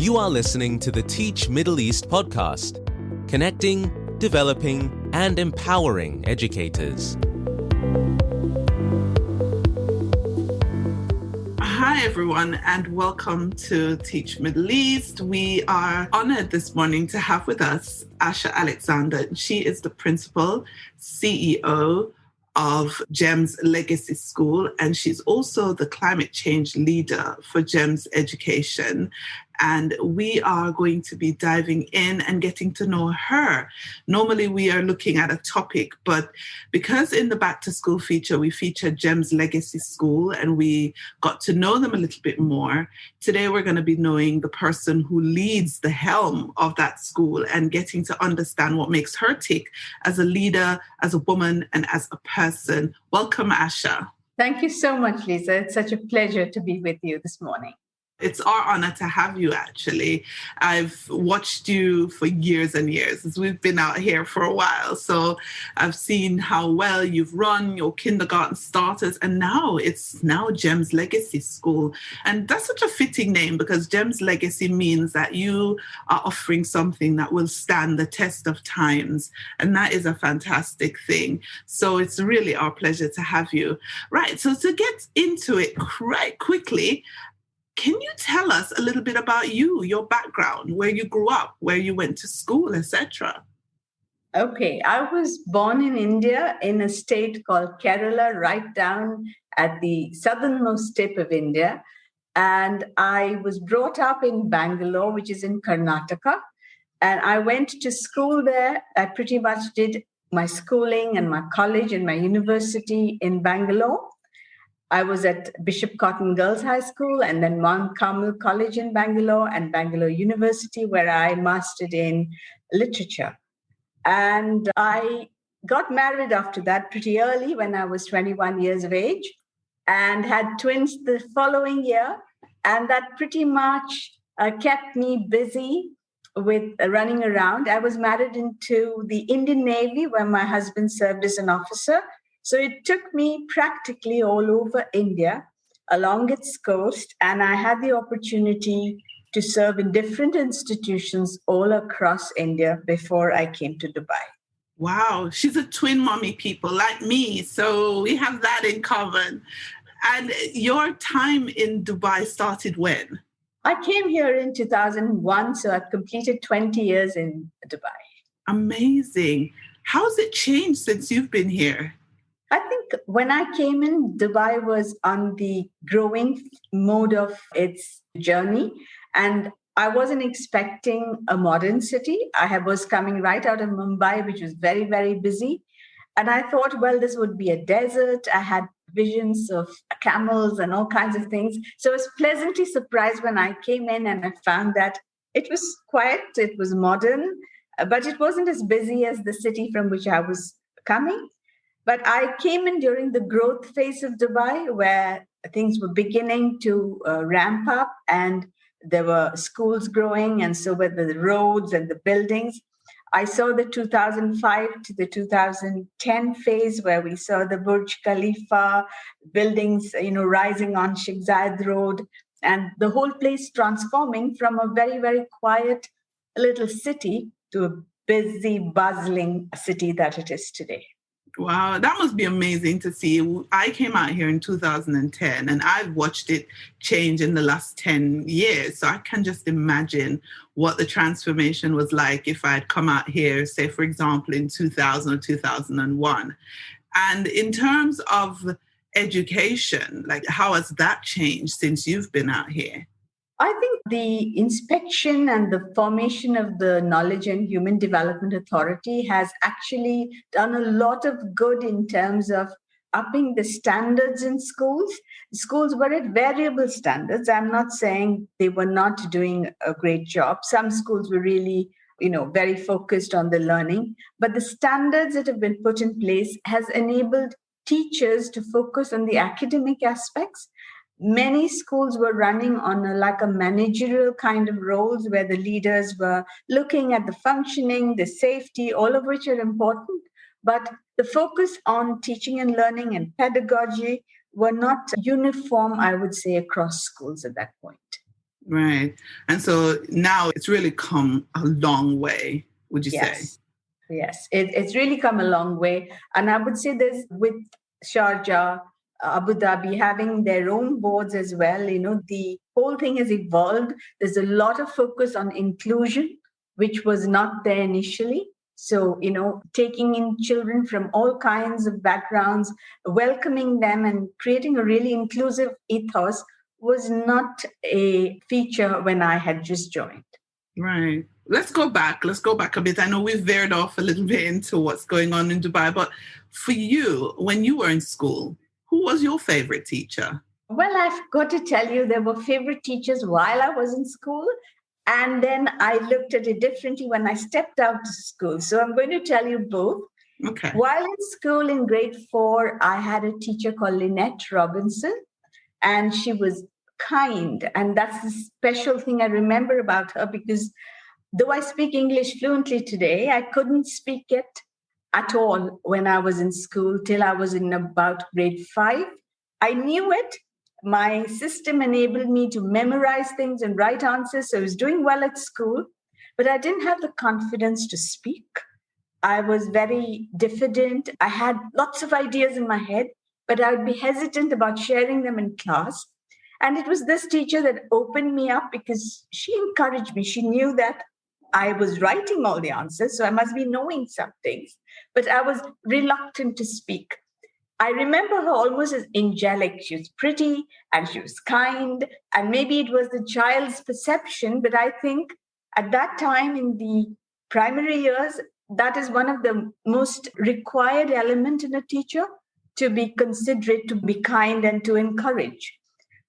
You are listening to the Teach Middle East podcast, connecting, developing, and empowering educators. Hi, everyone, and welcome to Teach Middle East. We are honored this morning to have with us Asha Alexander. She is the principal CEO of GEMS Legacy School, and she's also the climate change leader for GEMS Education. And we are going to be diving in and getting to know her. Normally, we are looking at a topic, but because in the Back to School feature, we featured GEMS Legacy School and we got to know them a little bit more. Today, we're going to be knowing the person who leads the helm of that school and getting to understand what makes her tick as a leader, as a woman, and as a person. Welcome, Asha. Thank you so much, Lisa. It's such a pleasure to be with you this morning. It's our honor to have you, actually. I've watched you for years and years as we've been out here for a while. So I've seen how well you've run your kindergarten starters, and now it's GEMS Legacy School. And that's such a fitting name because GEMS Legacy means that you are offering something that will stand the test of times. And that is a fantastic thing. So it's really our pleasure to have you. Right. So to get into it right quickly, can you tell us a little bit about you, your background, where you grew up, where you went to school, etc.? Okay, I was born in India in a state called Kerala, right down at the southernmost tip of India. And I was brought up in Bangalore, which is in Karnataka. And I went to school there. I pretty much did my schooling and my college and my university in Bangalore. I was at Bishop Cotton Girls High School and then Mount Carmel College in Bangalore and Bangalore University, where I mastered in literature. And I got married after that pretty early when I was 21 years of age and had twins the following year. And that pretty much kept me busy with running around. I was married into the Indian Navy where my husband served as an officer. So it took me practically all over India along its coast, and I had the opportunity to serve in different institutions all across India before I came to Dubai. Wow, she's a twin mommy, people like me. So we have that in common. And your time in Dubai started when? I came here in 2001, so I've completed 20 years in Dubai. Amazing. How's it changed since you've been here? I think when I came in, Dubai was on the growing mode of its journey. And I wasn't expecting a modern city. I was coming right out of Mumbai, which was very, very busy. And I thought, well, this would be a desert. I had visions of camels and all kinds of things. So I was pleasantly surprised when I came in and I found that it was quiet, it was modern, but it wasn't as busy as the city from which I was coming. But I came in during the growth phase of Dubai where things were beginning to ramp up and there were schools growing and so were the roads and the buildings. I saw the 2005 to the 2010 phase where we saw the Burj Khalifa buildings, rising on Sheikh Zayed Road and the whole place transforming from a very, very quiet little city to a busy, bustling city that it is today. Wow, that must be amazing to see. I came out here in 2010 and I've watched it change in the last 10 years. So I can just imagine what the transformation was like if I had come out here, say, for example, in 2000 or 2001. And in terms of education, like how has that changed since you've been out here? I think the inspection and the formation of the Knowledge and Human Development Authority has actually done a lot of good in terms of upping the standards in schools. Schools were at variable standards. I'm not saying they were not doing a great job. Some schools were really, very focused on the learning. But the standards that have been put in place has enabled teachers to focus on the academic aspects. Many schools were running on a managerial kind of roles where the leaders were looking at the functioning, the safety, all of which are important. But the focus on teaching and learning and pedagogy were not uniform, I would say, across schools at that point. Right. And so now it's really come a long way, would you say? Yes, it's really come a long way. And I would say there's with Sharjah, Abu Dhabi having their own boards as well, the whole thing has evolved. There's a lot of focus on inclusion, which was not there initially. So, taking in children from all kinds of backgrounds, welcoming them and creating a really inclusive ethos was not a feature when I had just joined. Right. Let's go back a bit. I know we've veered off a little bit into what's going on in Dubai, but for you, when you were in school, who was your favorite teacher? Well, I've got to tell you, there were favorite teachers while I was in school. And then I looked at it differently when I stepped out to school. So I'm going to tell you both. Okay. While in school in grade 4, I had a teacher called Lynette Robinson, and she was kind. And that's the special thing I remember about her, because though I speak English fluently today, I couldn't speak it at all when I was in school till I was in about grade 5. I knew it. My system enabled me to memorize things and write answers. So I was doing well at school, but I didn't have the confidence to speak. I was very diffident. I had lots of ideas in my head, but I would be hesitant about sharing them in class. And it was this teacher that opened me up because she encouraged me. She knew that I was writing all the answers, so I must be knowing some things, but I was reluctant to speak. I remember her almost as angelic. She was pretty and she was kind, and maybe it was the child's perception, but I think at that time in the primary years, that is one of the most required element in a teacher, to be considerate, to be kind, and to encourage.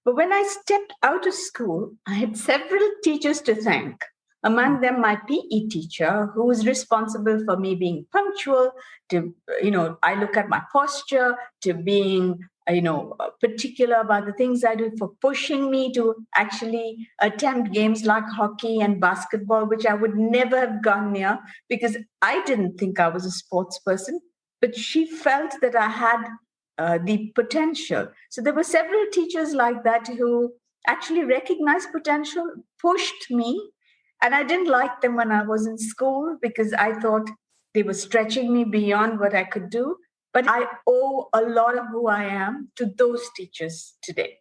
But when I stepped out of school, I had several teachers to thank. Among them, my PE teacher, who was responsible for me being punctual, to, I look at my posture, to being, particular about the things I do, for pushing me to actually attempt games like hockey and basketball, which I would never have gone near because I didn't think I was a sports person. But she felt that I had the potential. So there were several teachers like that who actually recognized potential, pushed me. And I didn't like them when I was in school because I thought they were stretching me beyond what I could do. But I owe a lot of who I am to those teachers today.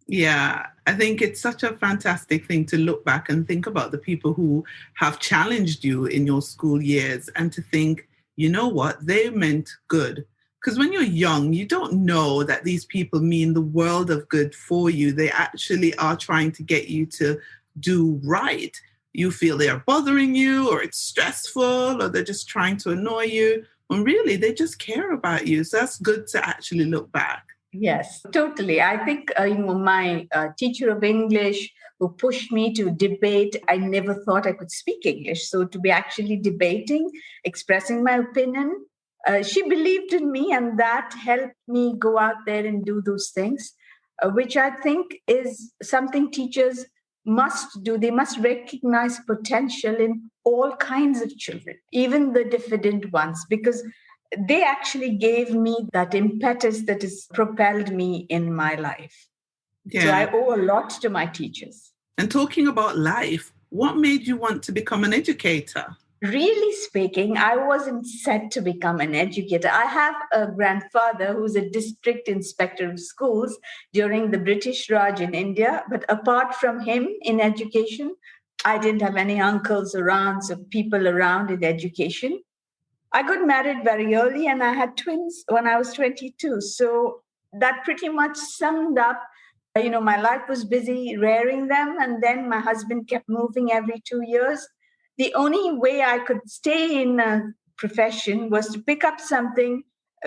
Yeah, I think it's such a fantastic thing to look back and think about the people who have challenged you in your school years and to think, you know what, they meant good. Because when you're young, you don't know that these people mean the world of good for you. They actually are trying to get you to do right. You feel they are bothering you, or it's stressful, or they're just trying to annoy you, when really they just care about you. So that's good to actually look back. Yes, totally. I think, my teacher of English who pushed me to debate, I never thought I could speak English. So to be actually debating, expressing my opinion, she believed in me, and that helped me go out there and do those things, which I think is something teachers must do. They must recognize potential in all kinds of children, even the diffident ones, because they actually gave me that impetus that has propelled me in my life. Yeah. So I owe a lot to my teachers. And talking about life, what made you want to become an educator? Really speaking, I wasn't set to become an educator. I have a grandfather who's a district inspector of schools during the British Raj in India. But apart from him in education, I didn't have any uncles or aunts or people around in education. I got married very early and I had twins when I was 22. So that pretty much summed up, my life was busy rearing them. And then my husband kept moving every 2 years. The only way I could stay in a profession was to pick up something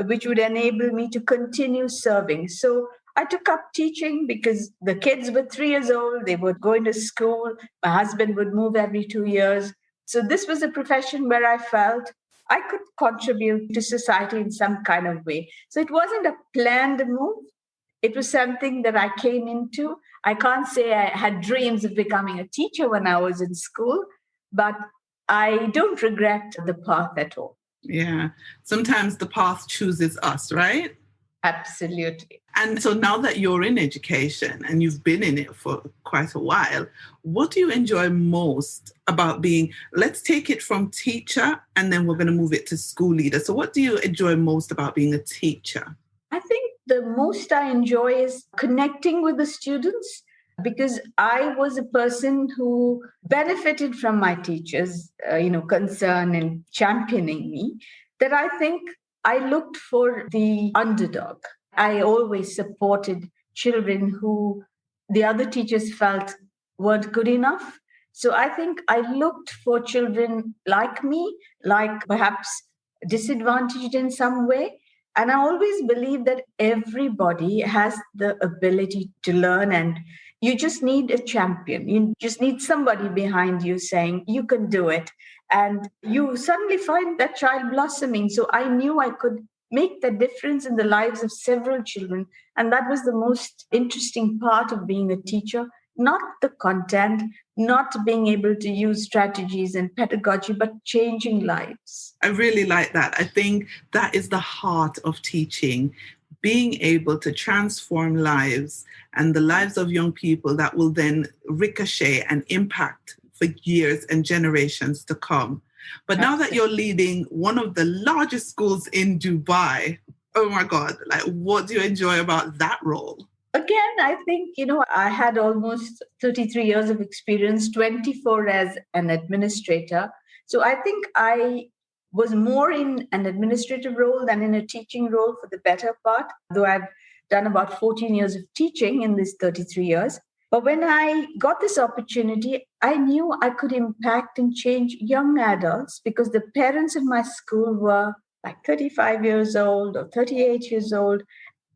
which would enable me to continue serving. So I took up teaching because the kids were 3 years old. They were going to school. My husband would move every 2 years. So this was a profession where I felt I could contribute to society in some kind of way. So it wasn't a planned move. It was something that I came into. I can't say I had dreams of becoming a teacher when I was in school, but I don't regret the path at all. Yeah. Sometimes the path chooses us, right? Absolutely. And so now that you're in education and you've been in it for quite a while, what do you enjoy most about being, let's take it from teacher and then we're going to move it to school leader. So what do you enjoy most about being a teacher? I think the most I enjoy is connecting with the students because I was a person who benefited from my teachers, concern and championing me, that I think I looked for the underdog. I always supported children who the other teachers felt weren't good enough. So I think I looked for children like me, like perhaps disadvantaged in some way. And I always believe that everybody has the ability to learn, and you just need a champion. You just need somebody behind you saying, you can do it. And you suddenly find that child blossoming. So I knew I could make the difference in the lives of several children. And that was the most interesting part of being a teacher, not the content, not being able to use strategies and pedagogy, but changing lives. I really like that. I think that is the heart of teaching, being able to transform lives and the lives of young people that will then ricochet and impact for years and generations to come. But now that you're leading one of the largest schools in Dubai, oh my God, like what do you enjoy about that role? Again, I think, I had almost 33 years of experience, 24 as an administrator. So I think I was more in an administrative role than in a teaching role for the better part, though I've done about 14 years of teaching in these 33 years. But when I got this opportunity, I knew I could impact and change young adults because the parents in my school were like 35 years old or 38 years old,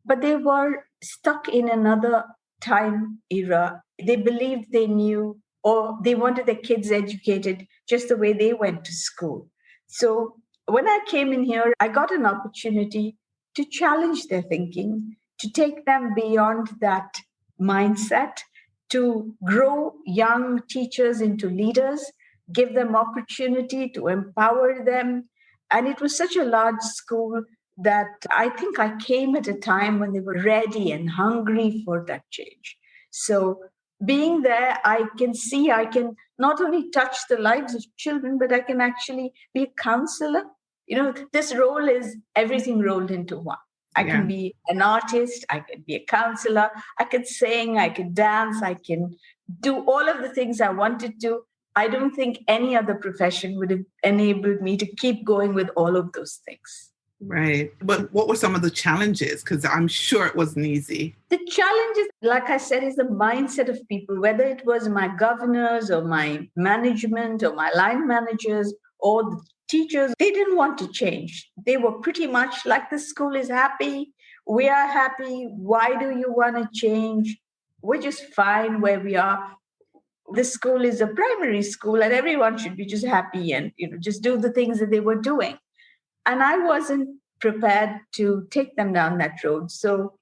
but they were stuck in another time era. They believed they knew, or they wanted their kids educated just the way they went to school. So when I came in here, I got an opportunity to challenge their thinking, to take them beyond that mindset, to grow young teachers into leaders, give them opportunity to empower them. And it was such a large school that I think I came at a time when they were ready and hungry for that change. So being there, I can not only touch the lives of children, but I can actually be a counselor. This role is everything rolled into one. I can be an artist, I can be a counselor, I can sing, I can dance, I can do all of the things I wanted to. I don't think any other profession would have enabled me to keep going with all of those things. Right. But what were some of the challenges? Because I'm sure it wasn't easy. The challenges, like I said, is the mindset of people, whether it was my governors or my management or my line managers or the teachers. They didn't want to change. They were pretty much like, the school is happy. We are happy. Why do you want to change? We're just fine where we are. The school is a primary school and everyone should be just happy and just do the things that they were doing. And I wasn't prepared to take them down that road. So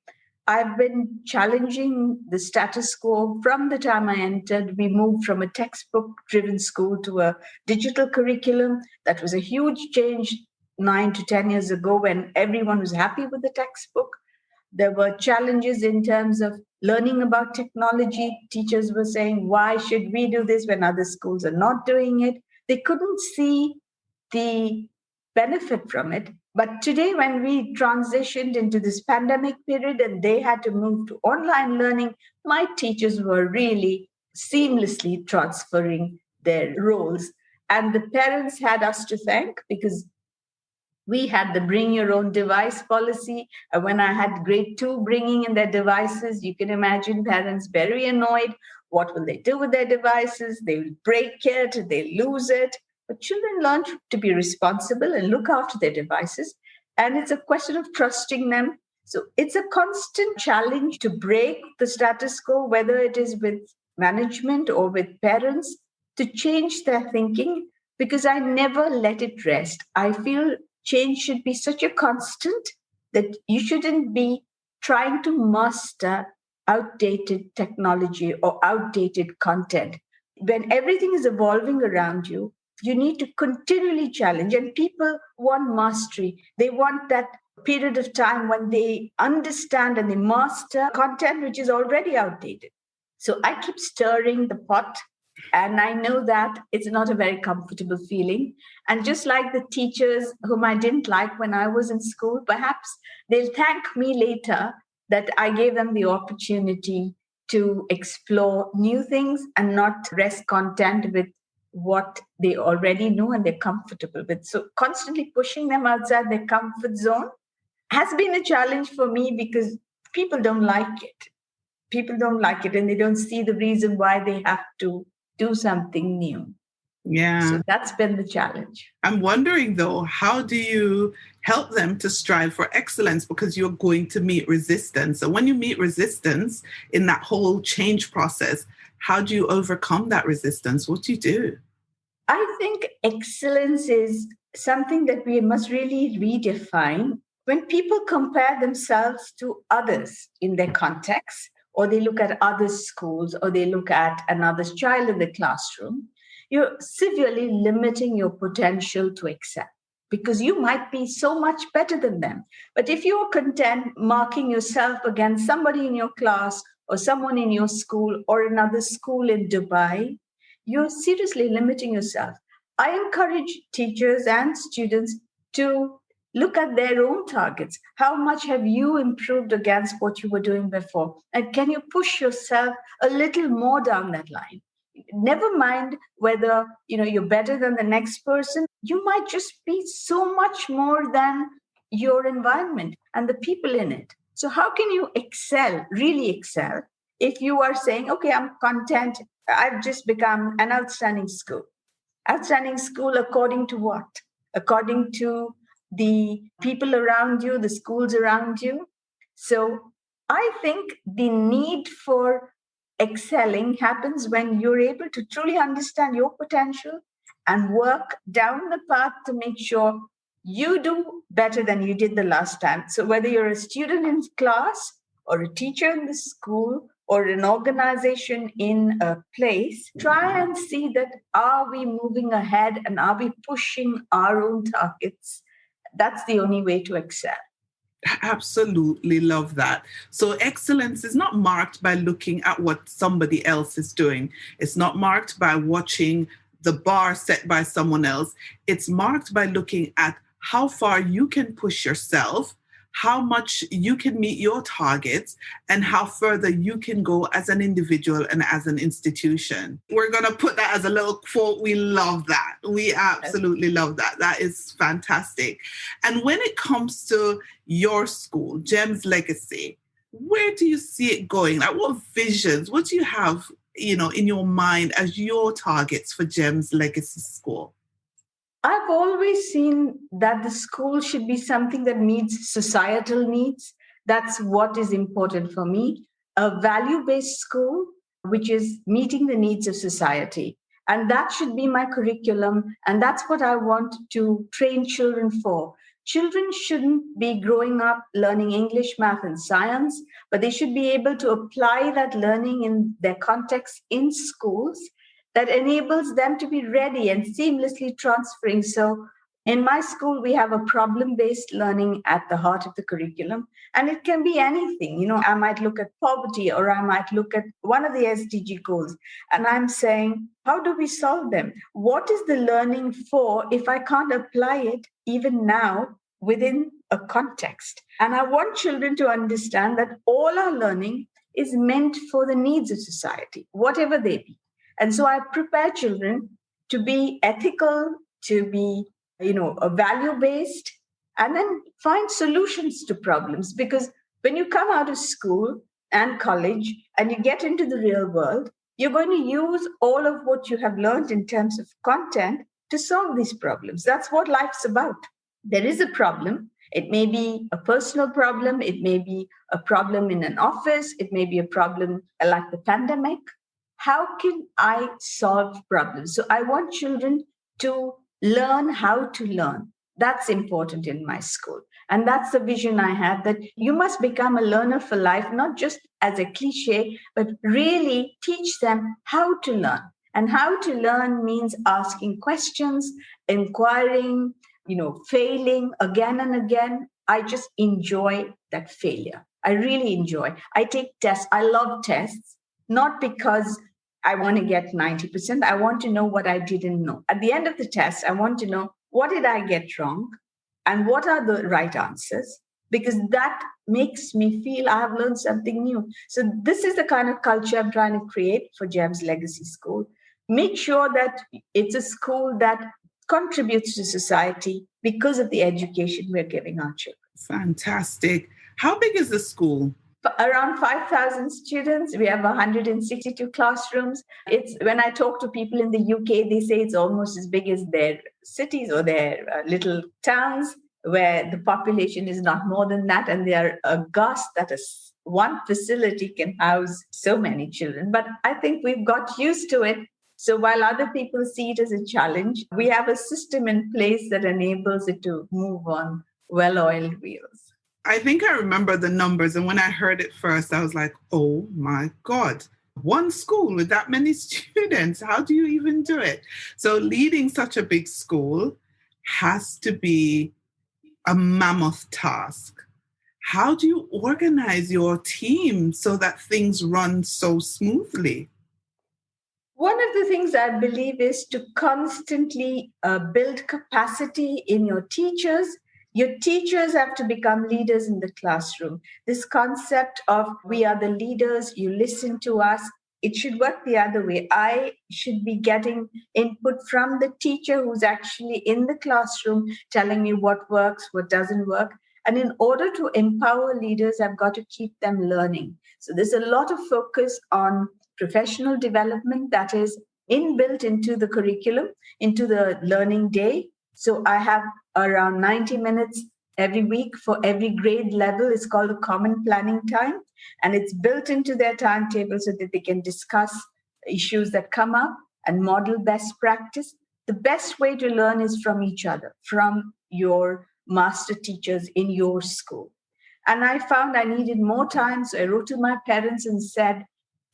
I've been challenging the status quo from the time I entered. We moved from a textbook-driven school to a digital curriculum. That was a huge change 9 to 10 years ago when everyone was happy with the textbook. There were challenges in terms of learning about technology. Teachers were saying, why should we do this when other schools are not doing it? They couldn't see the benefit from it. But today, when we transitioned into this pandemic period and they had to move to online learning, my teachers were really seamlessly transferring their roles. And the parents had us to thank because we had the bring your own device policy. And when I had grade 2 bringing in their devices, you can imagine parents very annoyed. What will they do with their devices? They will break it, they lose it. But children learn to be responsible and look after their devices. And it's a question of trusting them. So it's a constant challenge to break the status quo, whether it is with management or with parents, to change their thinking, because I never let it rest. I feel change should be such a constant that you shouldn't be trying to master outdated technology or outdated content. When everything is evolving around you, you need to continually challenge. And people want mastery. They want that period of time when they understand and they master content which is already outdated. So I keep stirring the pot, and I know that it's not a very comfortable feeling. And just like the teachers whom I didn't like when I was in school, perhaps they'll thank me later that I gave them the opportunity to explore new things and not rest content with what they already know and they're comfortable with. So constantly pushing them outside their comfort zone has been a challenge for me because people don't like it. People don't like it and they don't see the reason why they have to do something new. Yeah. So that's been the challenge. I'm wondering, though, how do you help them to strive for excellence? Because you're going to meet resistance. So when you meet resistance in that whole change process, how do you overcome that resistance? What do you do? I think excellence is something that we must really redefine. When people compare themselves to others in their context, or they look at other schools, or they look at another's child in the classroom, you're severely limiting your potential to excel because you might be so much better than them. But if you're content marking yourself against somebody in your class or someone in your school or another school in Dubai, you're seriously limiting yourself. I encourage teachers and students to look at their own targets. How much have you improved against what you were doing before? And can you push yourself a little more down that line? Never mind whether you're better than the next person. You might just be so much more than your environment and the people in it. So how can you excel, really excel, if you are saying, okay, I'm content, I've just become an outstanding school. Outstanding school according to what? According to the people around you, the schools around you. So I think the need for excelling happens when you're able to truly understand your potential and work down the path to make sure you do better than you did the last time. So whether you're a student in class or a teacher in the school or an organization in a place, try and see that are we moving ahead and are we pushing our own targets? That's the only way to excel. Absolutely love that. So excellence is not marked by looking at what somebody else is doing. It's not marked by watching the bar set by someone else. It's marked by looking at how far you can push yourself, how much you can meet your targets, and how further you can go as an individual and as an institution. We're going to put that as a little quote. We love that. We absolutely love that. That is fantastic. And when it comes to your school, GEM's legacy, where do you see it going? Like, what visions, what do you have, in your mind as your targets for GEM's legacy school? I've always seen that the school should be something that meets societal needs. That's what is important for me. A value-based school, which is meeting the needs of society. And that should be my curriculum. And that's what I want to train children for. Children shouldn't be growing up learning English, math, and science, but they should be able to apply that learning in their context in schools that enables them to be ready and seamlessly transferring. So in my school, we have a problem-based learning at the heart of the curriculum, and it can be anything. I might look at poverty, or I might look at one of the SDG goals, and I'm saying, how do we solve them? What is the learning for if I can't apply it even now within a context? And I want children to understand that all our learning is meant for the needs of society, whatever they be. And so I prepare children to be ethical, to be, value-based, and then find solutions to problems. Because when you come out of school and college and you get into the real world, you're going to use all of what you have learned in terms of content to solve these problems. That's what life's about. There is a problem. It may be a personal problem. It may be a problem in an office. It may be a problem like the pandemic. How can I solve problems? So I want children to learn how to learn. That's important in my school. And that's the vision I have, that you must become a learner for life, not just as a cliche, but really teach them how to learn. And how to learn means asking questions, inquiring, failing again and again, I just enjoy that failure. I really enjoy. I take tests. I love tests, not because I want to get 90%. I want to know what I didn't know. At the end of the test, I want to know, what did I get wrong and what are the right answers? Because that makes me feel I have learned something new. So this is the kind of culture I'm trying to create for GEMS Legacy School. Make sure that it's a school that contributes to society because of the education we're giving our children. Fantastic. How big is the school? Around 5,000 students. We have 162 classrooms. It's when I talk to people in the UK, they say it's almost as big as their cities or their little towns, where the population is not more than that. And they are aghast that one facility can house so many children. But I think we've got used to it. So while other people see it as a challenge, we have a system in place that enables it to move on well-oiled wheels. I think I remember the numbers. And when I heard it first, I was like, oh my God, one school with that many students. How do you even do it? So leading such a big school has to be a mammoth task. How do you organize your team so that things run so smoothly? One of the things I believe is to constantly build capacity in your teachers. Your teachers have to become leaders in the classroom. This concept of we are the leaders, you listen to us, it should work the other way. I should be getting input from the teacher who's actually in the classroom telling me what works, what doesn't work. And in order to empower leaders, I've got to keep them learning. So there's a lot of focus on professional development that is inbuilt into the curriculum, into the learning day. So I have around 90 minutes every week for every grade level. It's called a common planning time. And it's built into their timetable so that they can discuss issues that come up and model best practice. The best way to learn is from each other, from your master teachers in your school. And I found I needed more time. So I wrote to my parents and said,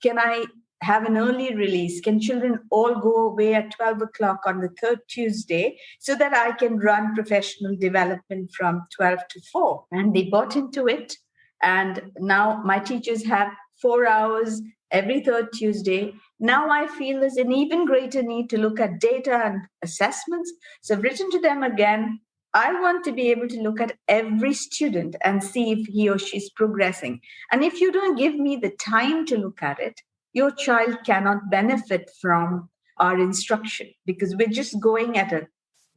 can I have an early release? Can children all go away at 12 o'clock on the third Tuesday so that I can run professional development from 12 to 4? And they bought into it. And now my teachers have 4 hours every third Tuesday. Now I feel there's an even greater need to look at data and assessments. So I've written to them again. I want to be able to look at every student and see if he or she's progressing. And if you don't give me the time to look at it, your child cannot benefit from our instruction because we're just going at a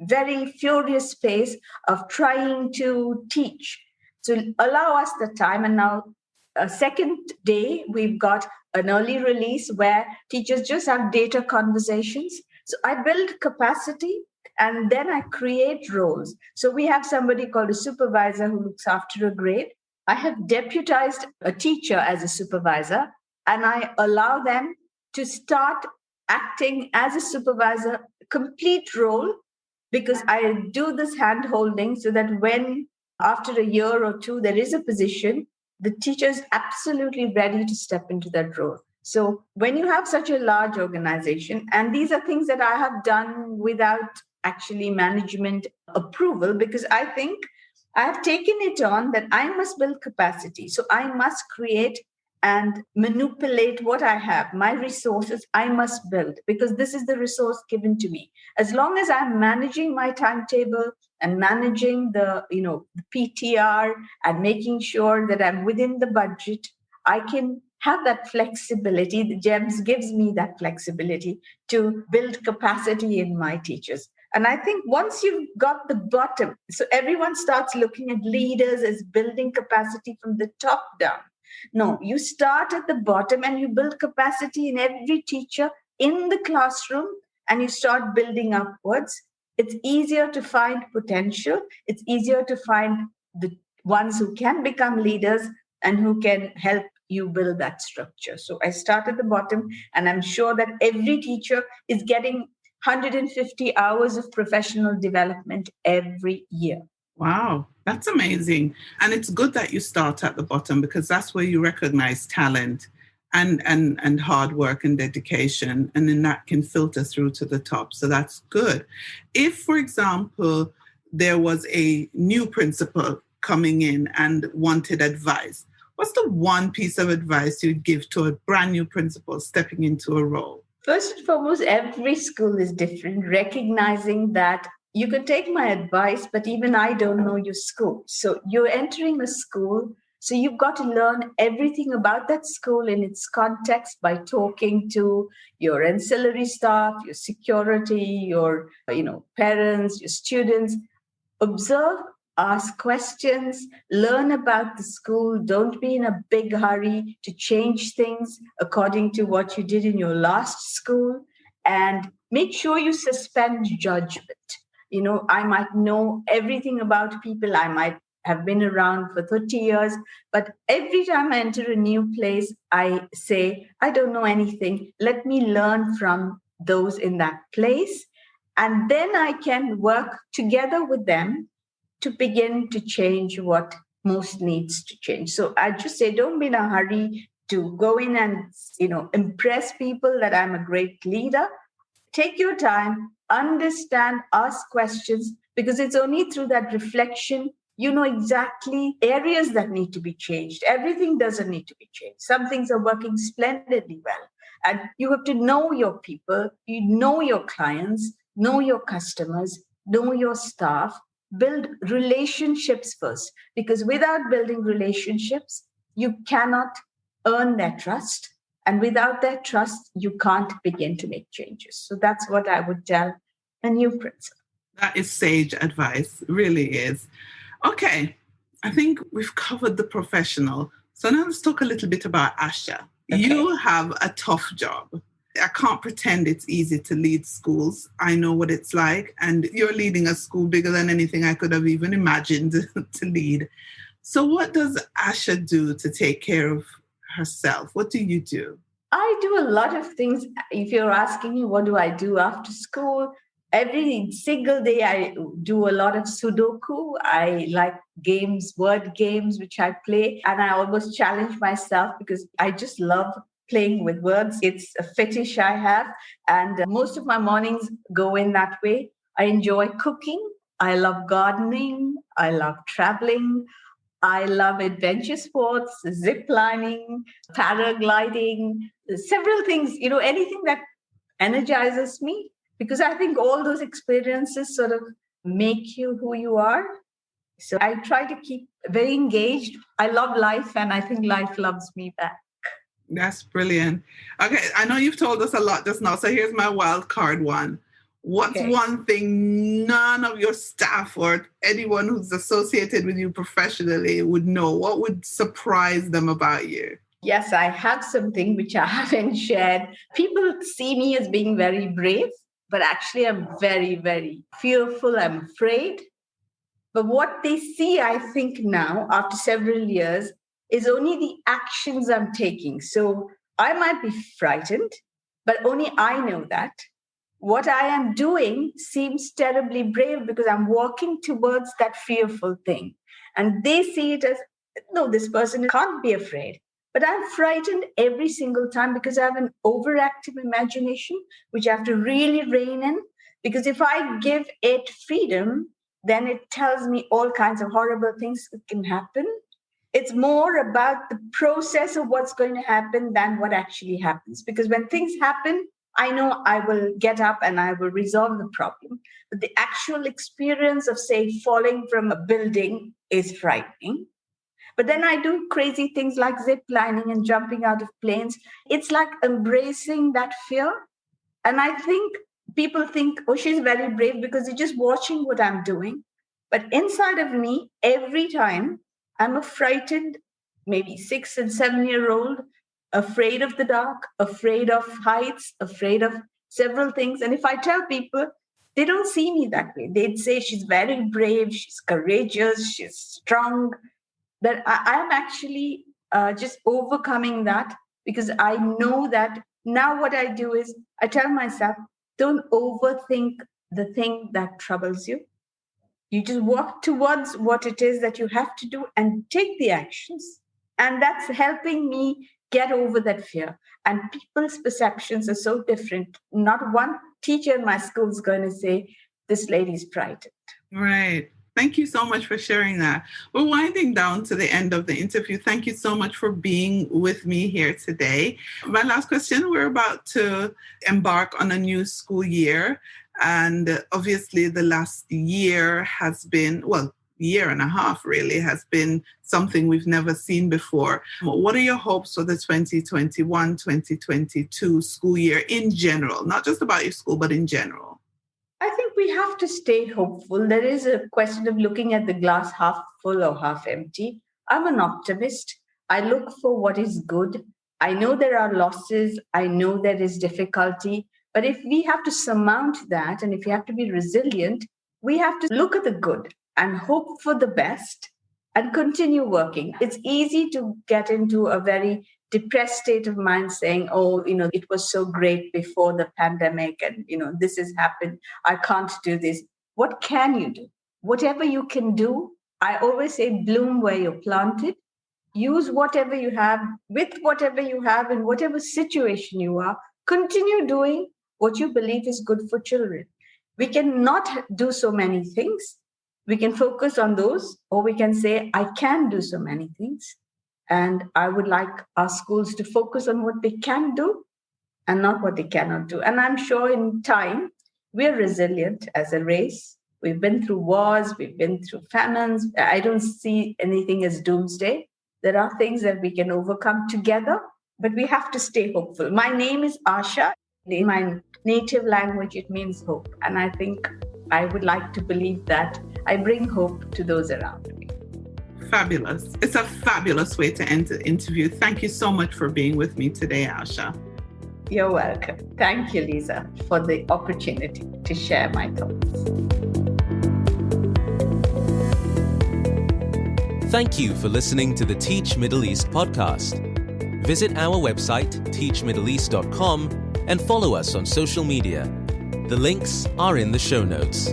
very furious pace of trying to teach. So allow us the time. And now a second day, we've got an early release where teachers just have data conversations. So I build capacity and then I create roles. So we have somebody called a supervisor who looks after a grade. I have deputized a teacher as a supervisor, and I allow them to start acting as a supervisor, complete role, because I do this hand-holding so that when after a year or two there is a position, the teacher is absolutely ready to step into that role. So when you have such a large organization, and these are things that I have done without actually management approval, because I think I have taken it on that I must build capacity. So I must create and manipulate what I have, my resources, I must build, because this is the resource given to me. As long as I'm managing my timetable and managing the PTR and making sure that I'm within the budget, I can have that flexibility. The GEMS gives me that flexibility to build capacity in my teachers. And I think once you've got the bottom, so everyone starts looking at leaders as building capacity from the top down. No, you start at the bottom and you build capacity in every teacher in the classroom and you start building upwards. It's easier to find potential. It's easier to find the ones who can become leaders and who can help you build that structure. So I start at the bottom, and I'm sure that every teacher is getting 150 hours of professional development every year. Wow, that's amazing. And it's good that you start at the bottom, because that's where you recognize talent and hard work and dedication. And then that can filter through to the top. So that's good. If, for example, there was a new principal coming in and wanted advice, what's the one piece of advice you'd give to a brand new principal stepping into a role? First and foremost, every school is different, recognizing that you can take my advice, but even I don't know your school. So you're entering a school, so you've got to learn everything about that school in its context by talking to your ancillary staff, your security, your parents, your students. Observe, ask questions, learn about the school. Don't be in a big hurry to change things according to what you did in your last school. And make sure you suspend judgment. I might know everything about people. I might have been around for 30 years, but every time I enter a new place, I say, I don't know anything. Let me learn from those in that place. And then I can work together with them to begin to change what most needs to change. So I just say, don't be in a hurry to go in and, impress people that I'm a great leader. Take your time, understand, ask questions, because it's only through that reflection you know exactly areas that need to be changed. Everything doesn't need to be changed. Some things are working splendidly well. And you have to know your people, you know your clients, know your customers, know your staff, build relationships first. Because without building relationships, you cannot earn their trust. And without their trust, you can't begin to make changes. So that's what I would tell a new principal. That is sage advice, really is. Okay, I think we've covered the professional. So now let's talk a little bit about Asha. Okay. You have a tough job. I can't pretend it's easy to lead schools. I know what it's like. And you're leading a school bigger than anything I could have even imagined to lead. So what does Asha do to take care of herself? What do you do? I do a lot of things. If you're asking me, what do I do after school? Every single day, I do a lot of Sudoku. I like games, word games, which I play. And I almost challenge myself because I just love playing with words. It's a fetish I have. And most of my mornings go in that way. I enjoy cooking. I love gardening. I love traveling. I love adventure sports, zip lining, paragliding, several things, anything that energizes me, because I think all those experiences sort of make you who you are. So I try to keep very engaged. I love life, and I think life loves me back. That's brilliant. Okay, I know you've told us a lot just now, so here's my wild card one. What's one thing none of your staff or anyone who's associated with you professionally would know? What would surprise them about you? Yes, I have something which I haven't shared. People see me as being very brave, but actually I'm very, very fearful. I'm afraid. But what they see, I think now, after several years, is only the actions I'm taking. So I might be frightened, but only I know that. What I am doing seems terribly brave because I'm walking towards that fearful thing. And they see it as, no, this person can't be afraid. But I'm frightened every single time because I have an overactive imagination, which I have to really rein in. Because if I give it freedom, then it tells me all kinds of horrible things that can happen. It's more about the process of what's going to happen than what actually happens. Because when things happen, I know I will get up and I will resolve the problem. But the actual experience of, say, falling from a building is frightening. But then I do crazy things like zip lining and jumping out of planes. It's like embracing that fear. And I think people think, oh, she's very brave because they're just watching what I'm doing. But inside of me, every time I'm a frightened, maybe 6 and 7-year-old, afraid of the dark, afraid of heights, afraid of several things. And if I tell people, they don't see me that way. They'd say she's very brave, she's courageous, she's strong. But I'm actually just overcoming that because I know that now what I do is I tell myself, don't overthink the thing that troubles you. You just walk towards what it is that you have to do and take the actions. And that's helping me get over that fear. And people's perceptions are so different. Not one teacher in my school is going to say, this lady's frightened. Right. Thank you so much for sharing that. We're winding down to the end of the interview. Thank you so much for being with me here today. My last question, we're about to embark on a new school year. And obviously the last year has been, year and a half really, has been something we've never seen before. What are your hopes for the 2021-2022 school year in general? Not just about your school, but in general. I think we have to stay hopeful. There is a question of looking at the glass half full or half empty. I'm an optimist. I look for what is good. I know there are losses. I know there is difficulty. But if we have to surmount that, and if we have to be resilient, we have to look at the good and hope for the best and continue working. It's easy to get into a very depressed state of mind saying, it was so great before the pandemic and, this has happened. I can't do this. What can you do? Whatever you can do, I always say, bloom where you're planted. Use whatever you have with whatever you have in whatever situation you are. Continue doing what you believe is good for children. We cannot do so many things. We can focus on those, or we can say, I can do so many things. And I would like our schools to focus on what they can do and not what they cannot do. And I'm sure in time, we're resilient as a race. We've been through wars, we've been through famines. I don't see anything as doomsday. There are things that we can overcome together, but we have to stay hopeful. My name is Asha. In my native language, it means hope. And I think I would like to believe that I bring hope to those around me. Fabulous. It's a fabulous way to end the interview. Thank you so much for being with me today, Asha. You're welcome. Thank you, Lisa, for the opportunity to share my thoughts. Thank you for listening to the Teach Middle East podcast. Visit our website, teachmiddleeast.com, and follow us on social media. The links are in the show notes.